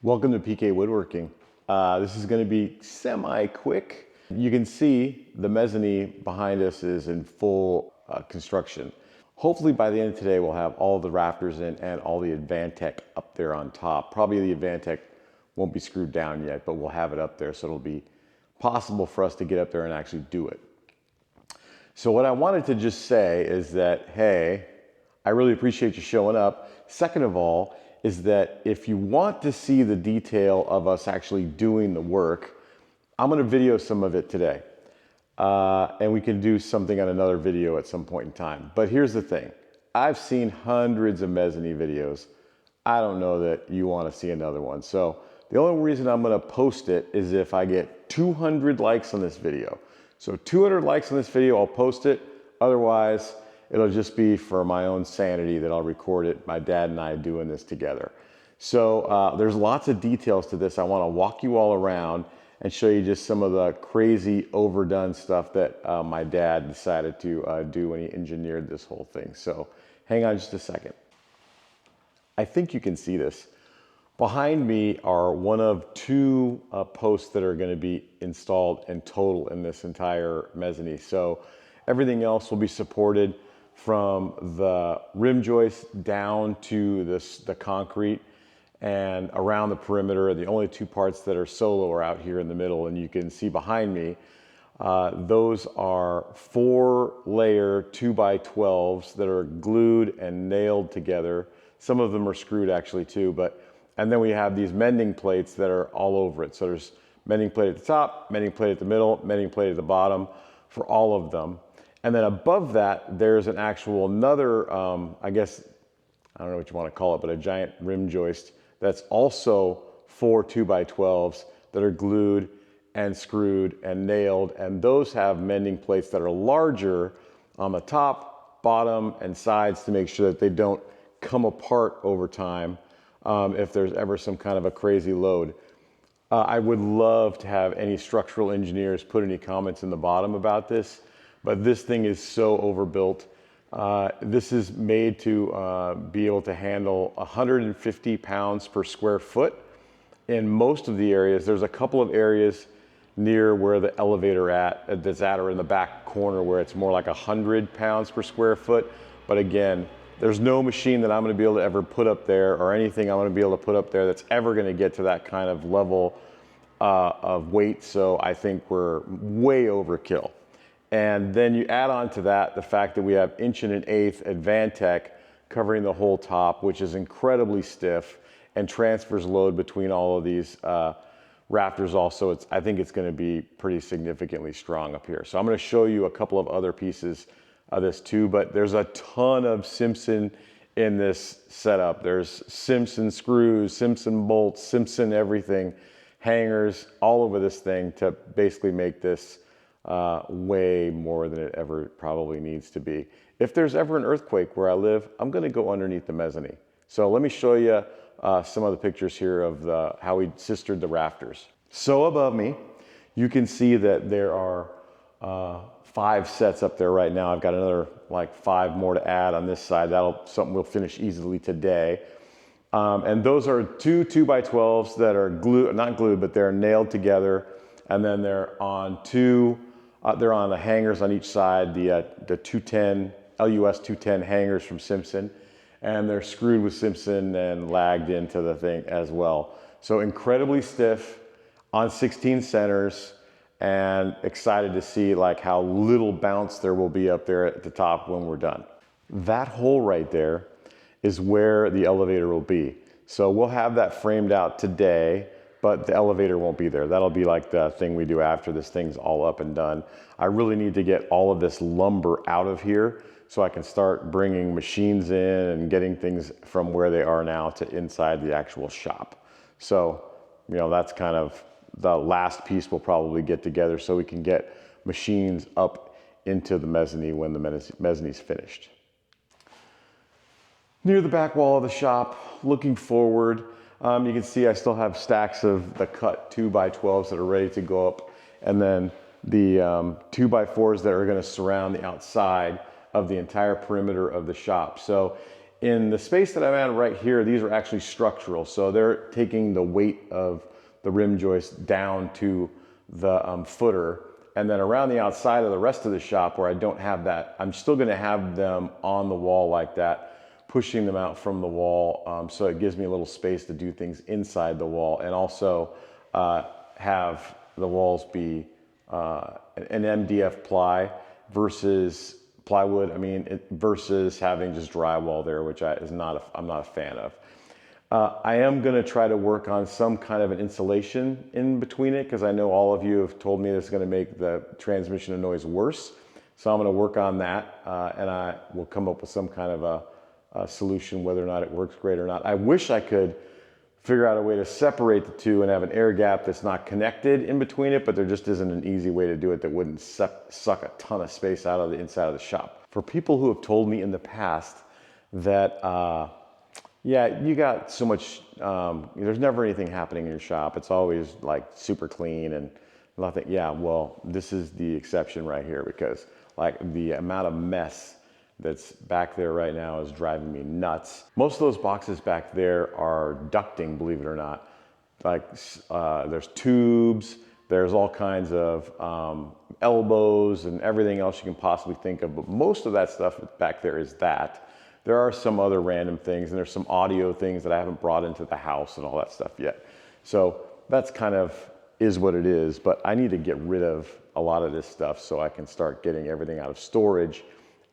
Welcome to PK Woodworking. This is going to be semi-quick. You can see the mezzanine behind us is in full construction. Hopefully by the end of today we'll have all the rafters in and all the Advantech up there on top. Probably the Advantech won't be screwed down yet, but we'll have it up there so it'll be possible for us to get up there and actually do it. So what I wanted to just say is that, hey, I really appreciate you showing up. Second of all, is that if you want to see the detail of us actually doing the work, I'm going to video some of it today. And we can do something on another video at some point in time. But here's the thing. I've seen hundreds of mezzanine videos. I don't know that you want to see another one. So the only reason I'm going to post it is if I get 200 likes on this video. So 200 likes on this video, I'll post it. Otherwise, it'll just be for my own sanity that I'll record it, my dad and I doing this together. So there's lots of details to this. I want to walk you all around and show you just some of the crazy overdone stuff that my dad decided to do when he engineered this whole thing. So hang on just a second. I think you can see this. Behind me are one of two posts that are going to be installed in total in this entire mezzanine. So everything else will be supported from the rim joist down to the concrete and around the perimeter. The only two parts that are solo are out here in the middle, and you can see behind me, those are 4-layer 2x12s that are glued and nailed together. Some of them are screwed actually too, and then we have these mending plates that are all over it. So there's mending plate at the top, mending plate at the middle, mending plate at the bottom for all of them. And then above that, there's an actual another, I guess, I don't know what you want to call it, but a giant rim joist that's also 4 2x12s that are glued and screwed and nailed. And those have mending plates that are larger on the top, bottom, and sides to make sure that they don't come apart over time if there's ever some kind of a crazy load. I would love to have any structural engineers put any comments in the bottom about this. But this thing is so overbuilt. This is made to be able to handle 150 pounds per square foot. In most of the areas, there's a couple of areas near where the elevator that's at or in the back corner where it's more like 100 pounds per square foot. But again, there's no machine that I'm going to be able to ever put up there or anything I'm going to be able to put up there that's ever going to get to that kind of level of weight. So I think we're way overkill. And then you add on to that the fact that we have 1 1/8" Advantech covering the whole top, which is incredibly stiff and transfers load between all of these rafters also. I think it's going to be pretty significantly strong up here. So I'm going to show you a couple of other pieces of this too, but there's a ton of Simpson in this setup. There's Simpson screws, Simpson bolts, Simpson everything, hangers all over this thing to basically make this way more than it ever probably needs to be. If there's ever an earthquake where I live, I'm going to go underneath the mezzanine. So let me show you some of the pictures here of how we sistered the rafters. So above me, you can see that there are 5 sets up there right now. I've got another like 5 more to add on this side. Something we'll finish easily today. And those are 2 2x12s that are not glued, but they're nailed together. And then they're on they're on the hangers on each side, the 210, LUS 210 hangers from Simpson. And they're screwed with Simpson and lagged into the thing as well. So incredibly stiff on 16 centers, and excited to see like how little bounce there will be up there at the top when we're done. That hole right there is where the elevator will be. So we'll have that framed out today, but the elevator won't be there. That'll be like the thing we do after this thing's all up and done. I really need to get all of this lumber out of here so I can start bringing machines in and getting things from where they are now to inside the actual shop. So, that's kind of the last piece we'll probably get together so we can get machines up into the mezzanine when the mezzanine's finished. Near the back wall of the shop, looking forward, you can see I still have stacks of the cut 2x12s that are ready to go up, and then the 2x4s that are going to surround the outside of the entire perimeter of the shop. So in the space that I'm at right here, these are actually structural. So they're taking the weight of the rim joist down to the footer. And then around the outside of the rest of the shop where I don't have that, I'm still gonna have them on the wall like that, pushing them out from the wall. So it gives me a little space to do things inside the wall, and also have the walls be an MDF ply versus plywood. I mean, versus having just drywall there, which I'm not a fan of. I am gonna try to work on some kind of an insulation in between it, because I know all of you have told me this is gonna make the transmission of noise worse. So I'm gonna work on that, and I will come up with some kind of a solution, whether or not it works great or not. I wish I could figure out a way to separate the two and have an air gap that's not connected in between it, but there just isn't an easy way to do it that wouldn't suck a ton of space out of the inside of the shop. For people who have told me in the past that, yeah, you got so much, there's never anything happening in your shop. It's always like super clean and nothing. Yeah, well, this is the exception right here, because like the amount of mess that's back there right now is driving me nuts. Most of those boxes back there are ducting, believe it or not. Like there's tubes, there's all kinds of elbows and everything else you can possibly think of, but most of that stuff back there is that. There are some other random things, and there's some audio things that I haven't brought into the house and all that stuff yet. So that's kind of is what it is, but I need to get rid of a lot of this stuff so I can start getting everything out of storage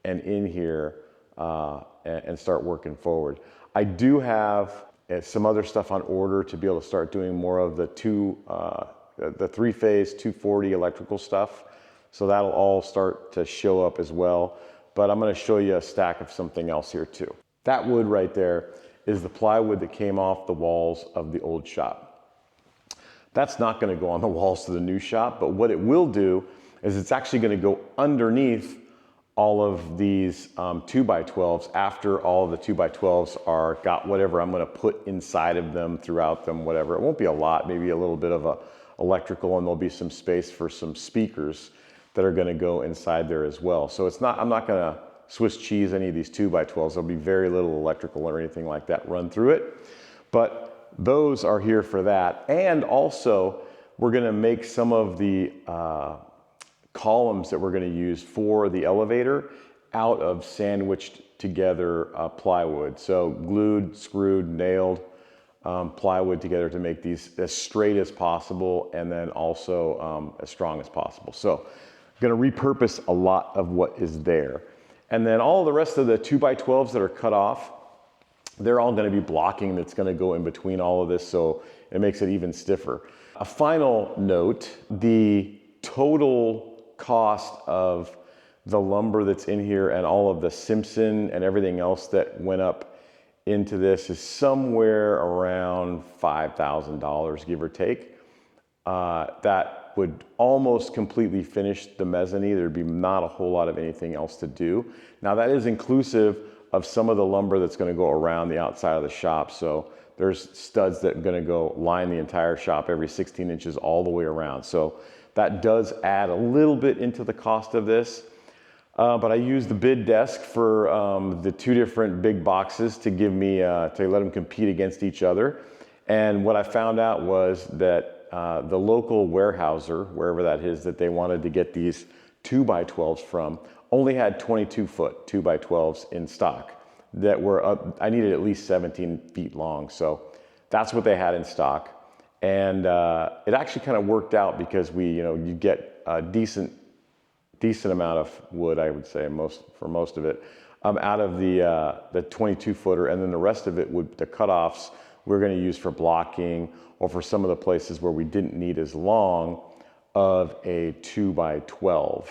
and in here and start working forward. I do have some other stuff on order to be able to start doing more of the three-phase 240 electrical stuff. So that'll all start to show up as well. But I'm gonna show you a stack of something else here too. That wood right there is the plywood that came off the walls of the old shop. That's not gonna go on the walls to the new shop, but what it will do is it's actually gonna go underneath all of these 2x12s after all of the 2x12s are got whatever I'm gonna put inside of them, throughout them, whatever. It won't be a lot, maybe a little bit of a electrical, and there'll be some space for some speakers that are gonna go inside there as well. So it's not, I'm not gonna Swiss cheese any of these 2x12s. There'll be very little electrical or anything like that run through it. But those are here for that. And also, we're gonna make some of the columns that we're gonna use for the elevator out of sandwiched together plywood. So glued, screwed, nailed plywood together to make these as straight as possible, and then also as strong as possible. So I'm gonna repurpose a lot of what is there. And then all the rest of the 2x12s that are cut off, they're all gonna be blocking that's gonna go in between all of this, so it makes it even stiffer. A final note, the total cost of the lumber that's in here and all of the Simpson and everything else that went up into this is somewhere around $5,000, give or take. That would almost completely finish the mezzanine. There'd be not a whole lot of anything else to do. Now that is inclusive of some of the lumber that's gonna go around the outside of the shop. So there's studs that are gonna go line the entire shop every 16 inches all the way around. So that does add a little bit into the cost of this. But I used the bid desk for the two different big boxes to give me, to let them compete against each other. And what I found out was that the local warehouser, wherever that is, that they wanted to get these 2x12s from, only had 22-foot 2x12s in stock that were up. I needed at least 17 feet long. So that's what they had in stock. And it actually kind of worked out because you get a decent amount of wood, I would say, for most of it, out of the 22-footer, and then the rest of it would, the cutoffs, we're going to use for blocking, or for some of the places where we didn't need as long of a 2x12.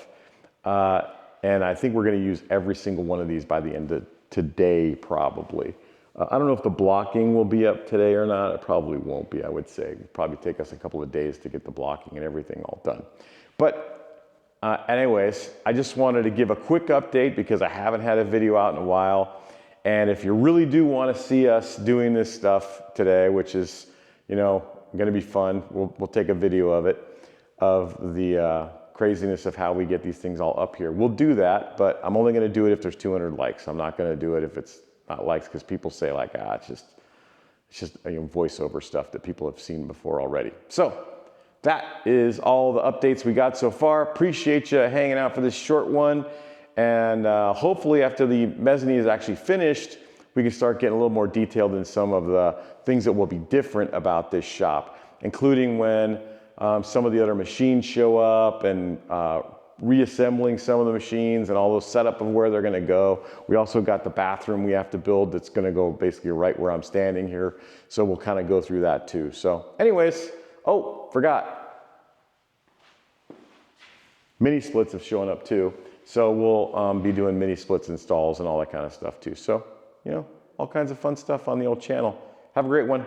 And I think we're going to use every single one of these by the end of today, probably. I don't know if the blocking will be up today or not. It probably won't be, I would say. It'll probably take us a couple of days to get the blocking and everything all done. But anyways, I just wanted to give a quick update because I haven't had a video out in a while. And if you really do want to see us doing this stuff today, which is, going to be fun, we'll take a video of it, of the craziness of how we get these things all up here. We'll do that, but I'm only going to do it if there's 200 likes. I'm not going to do it if it's likes, because people say like, it's just voiceover stuff that people have seen before already. So that is all the updates we got so far. Appreciate you hanging out for this short one. And hopefully after the mezzanine is actually finished, we can start getting a little more detailed in some of the things that will be different about this shop, including when some of the other machines show up, and reassembling some of the machines and all those setup of where they're gonna go. We also got the bathroom we have to build that's gonna go basically right where I'm standing here. So we'll kind of go through that too. So anyways, oh, forgot. Mini splits have shown up too. So we'll be doing mini splits installs and all that kind of stuff too. So, all kinds of fun stuff on the old channel. Have a great one.